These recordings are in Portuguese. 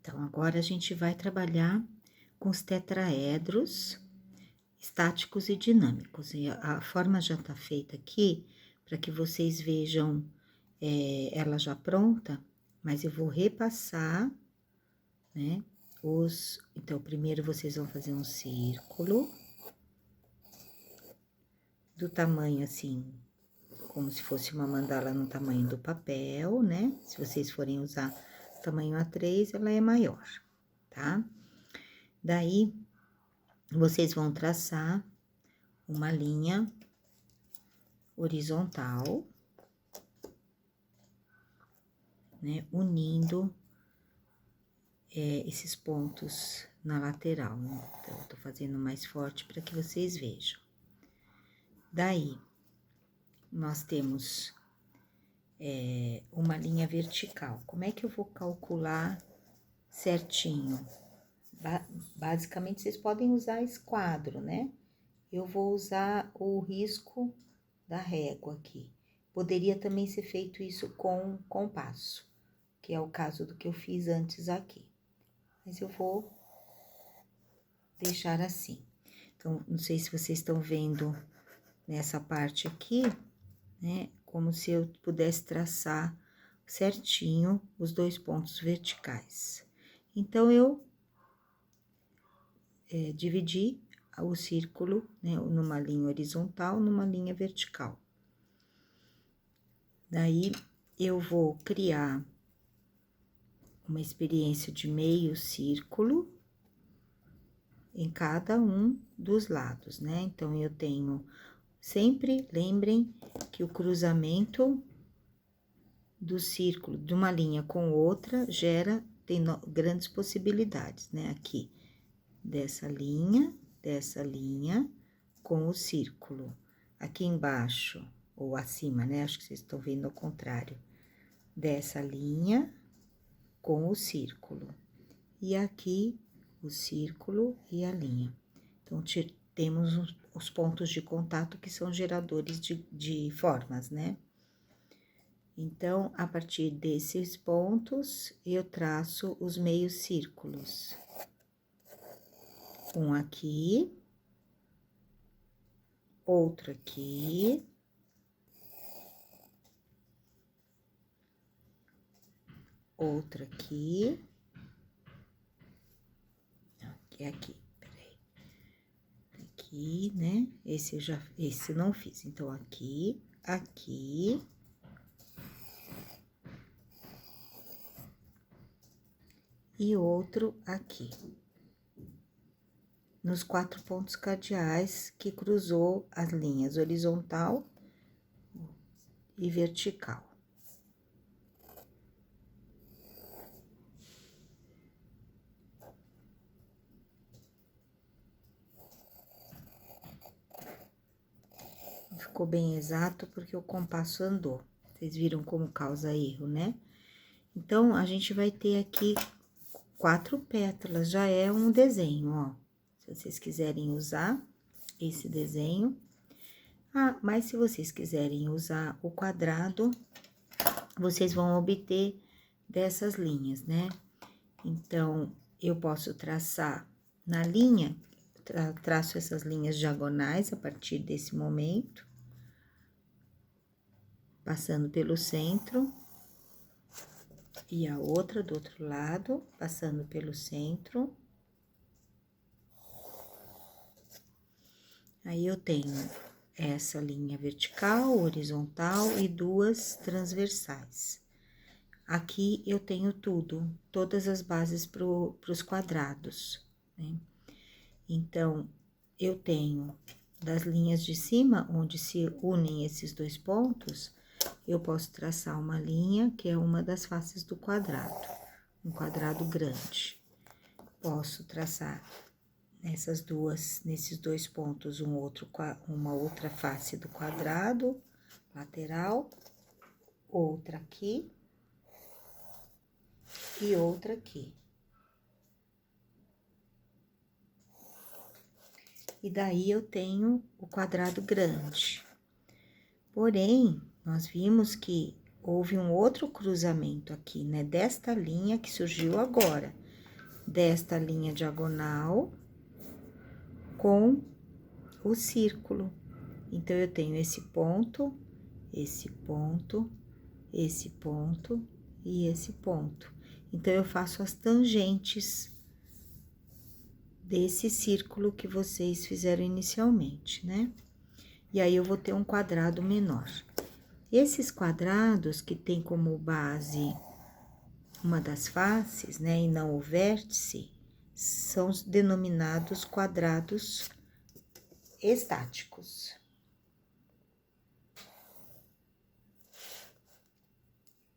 Então, agora a gente vai trabalhar com os tetraedros estáticos e dinâmicos. E a forma já tá feita aqui, para que vocês vejam ela já pronta, mas eu vou repassar, né? Então, primeiro vocês vão fazer um círculo do tamanho assim, como se fosse uma mandala no tamanho do papel, né? Se vocês forem usar tamanho A3, ela é maior, tá? Daí, vocês vão traçar uma linha horizontal, né? Unindo esses pontos na lateral, né? Então, eu tô fazendo mais forte para que vocês vejam. Daí, nós temos uma linha vertical. Como é que eu vou calcular certinho? Basicamente, vocês podem usar esquadro, né? Eu vou usar o risco da régua aqui. Poderia também ser feito isso com compasso, que é o caso do que eu fiz antes aqui. Mas eu vou deixar assim. Então, não sei se vocês estão vendo nessa parte aqui, né? Como se eu pudesse traçar certinho os 2 pontos verticais. Então, eu dividi o círculo, né, numa linha horizontal, numa linha vertical. Daí, eu vou criar uma experiência de meio círculo em cada um dos lados, né? Então, eu tenho, sempre lembrem que o cruzamento do círculo de uma linha com outra tem grandes possibilidades, né? Aqui, dessa linha com o círculo. Aqui embaixo, ou acima, né? Acho que vocês estão vendo ao contrário. Dessa linha com o círculo. E aqui, o círculo e a linha. Então, temos os pontos de contato que são geradores de formas, né? Então, a partir desses pontos, eu traço os meios círculos. Um aqui, outro aqui, outro aqui, aqui, peraí, aqui, né? Esse eu não fiz, então, aqui, e outro aqui. Nos 4 pontos cardeais que cruzou as linhas horizontal e vertical. Ficou bem exato porque o compasso andou. Vocês viram como causa erro, né? Então, a gente vai ter aqui 4 pétalas, já é um desenho, ó. Se vocês quiserem usar esse desenho. Mas se vocês quiserem usar o quadrado, vocês vão obter dessas linhas, né? Então, eu posso traçar na linha, traço essas linhas diagonais a partir desse momento, passando pelo centro, e a outra do outro lado, passando pelo centro. Aí, eu tenho essa linha vertical, horizontal e 2 transversais. Aqui, eu tenho todas as bases para os quadrados, né? Então, eu tenho das linhas de cima, onde se unem esses 2 pontos, eu posso traçar uma linha que é uma das faces do quadrado, um quadrado grande. Posso traçar nesses 2 pontos, uma outra face do quadrado, lateral, outra aqui e outra aqui. E daí, eu tenho o quadrado grande. Porém, nós vimos que houve um outro cruzamento aqui, né? Desta linha que surgiu agora. desta linha diagonal com o círculo. Então, eu tenho esse ponto, esse ponto, esse ponto e esse ponto. Então, eu faço as tangentes desse círculo que vocês fizeram inicialmente, né? E aí, eu vou ter um quadrado menor. Esses quadrados que tem como base uma das faces, né, e não o vértice, são denominados quadrados estáticos.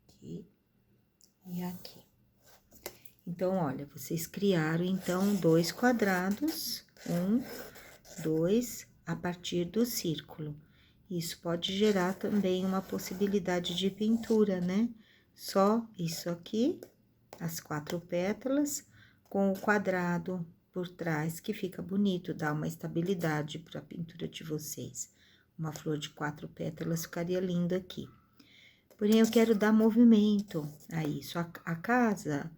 Aqui e aqui. Então, olha, vocês criaram, então, dois quadrados, 1, 2, a partir do círculo. Isso pode gerar também uma possibilidade de pintura, né? Só isso aqui, as 4 pétalas, com o quadrado por trás, que fica bonito, dá uma estabilidade para a pintura de vocês. Uma flor de 4 pétalas ficaria lindo aqui. Porém, eu quero dar movimento a isso. A casa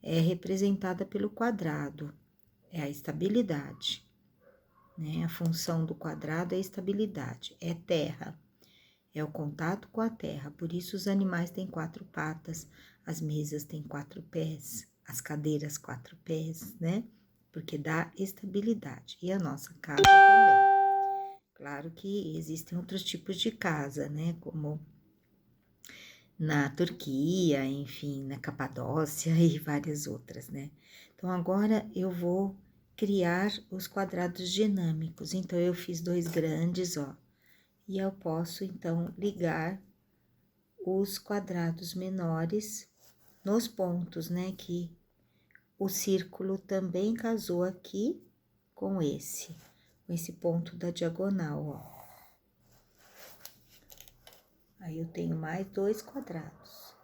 é representada pelo quadrado, é a estabilidade, né? A função do quadrado é a estabilidade, é terra, é o contato com a terra. Por isso, os animais têm 4 patas, as mesas têm 4 pés, as cadeiras 4 pés, né? Porque dá estabilidade. E a nossa casa também. Claro que existem outros tipos de casa, né? Como na Turquia, enfim, na Capadócia e várias outras, né? Então, agora eu vou criar os quadrados dinâmicos. Então, eu fiz 2 grandes, ó, e eu posso, então, ligar os quadrados menores nos pontos, né? Que o círculo também casou aqui com esse ponto da diagonal, ó. Aí, eu tenho mais 2 quadrados.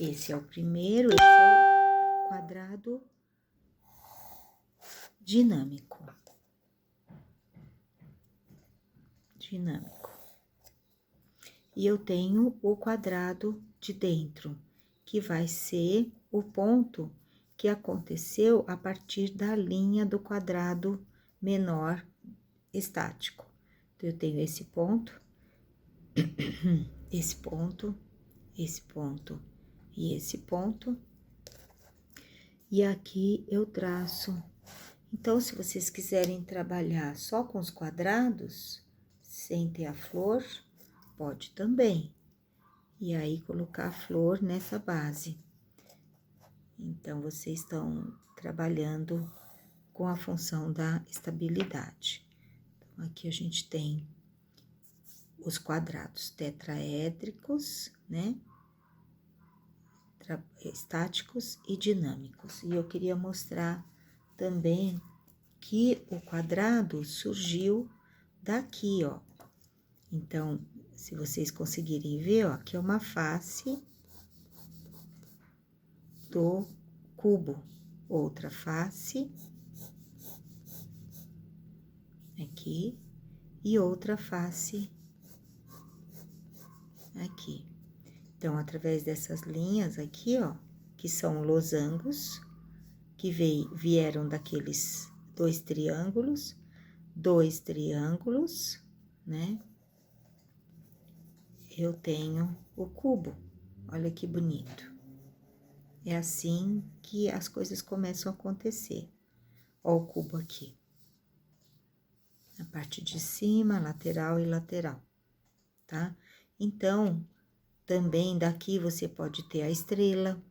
Esse é o primeiro, esse é o quadrado dinâmico. E eu tenho o quadrado de dentro, que vai ser o ponto que aconteceu a partir da linha do quadrado menor estático. Então, eu tenho esse ponto, esse ponto, esse ponto e esse ponto. E aqui eu traço. Então, se vocês quiserem trabalhar só com os quadrados, sem ter a flor, pode também. E aí, colocar a flor nessa base. Então, vocês estão trabalhando com a função da estabilidade. Então, aqui a gente tem os quadrados tetraédricos, né? Estáticos e dinâmicos. E eu queria mostrar também que o quadrado surgiu daqui, ó. Então, se vocês conseguirem ver, ó, aqui é uma face do cubo, outra face aqui e outra face aqui. Então, através dessas linhas aqui, ó, que são losangos, que vieram daqueles 2 triângulos, né? Eu tenho o cubo, olha que bonito. É assim que as coisas começam a acontecer. Ó o cubo aqui. A parte de cima, lateral e lateral, tá? Então, também daqui você pode ter a estrela.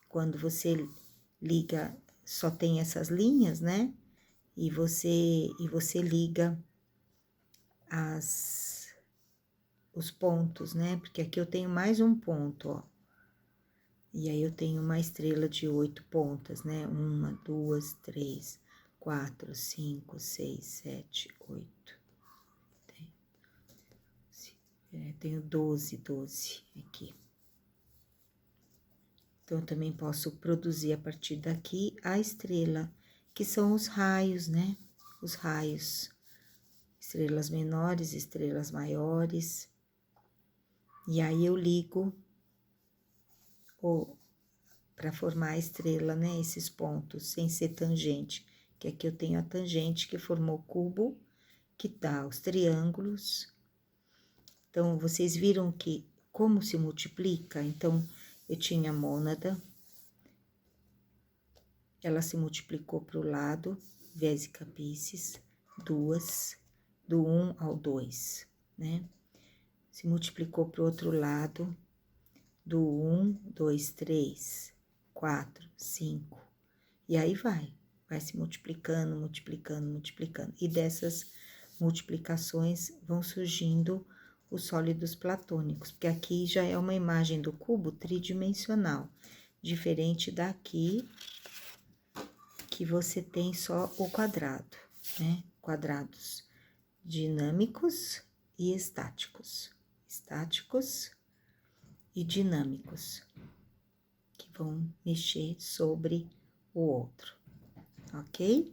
Quando você liga, só tem essas linhas, né? E você liga os pontos, né? Porque aqui eu tenho mais um ponto, ó. E aí, eu tenho uma estrela de 8 pontas, né? 1, 2, 3, 4, 5, 6, 7, 8. Tenho 12 aqui. Então, eu também posso produzir a partir daqui a estrela, que são os raios, né? Os raios. Estrelas menores, estrelas maiores. E aí, eu ligo para formar a estrela, né? Esses pontos, sem ser tangente. Que aqui eu tenho a tangente que formou o cubo, que dá os triângulos. Então, vocês viram que como se multiplica? Então, eu tinha a mônada, ela se multiplicou para o lado, vésica Piscis, duas, do 1 ao 2, né? Se multiplicou para o outro lado, do 1, 2, 3, 4, 5, e aí vai se multiplicando, multiplicando, multiplicando. E dessas multiplicações vão surgindo os sólidos platônicos, porque aqui já é uma imagem do cubo tridimensional, diferente daqui, que você tem só o quadrado, né? Quadrados dinâmicos e estáticos. Estáticos e dinâmicos, que vão mexer sobre o outro, ok?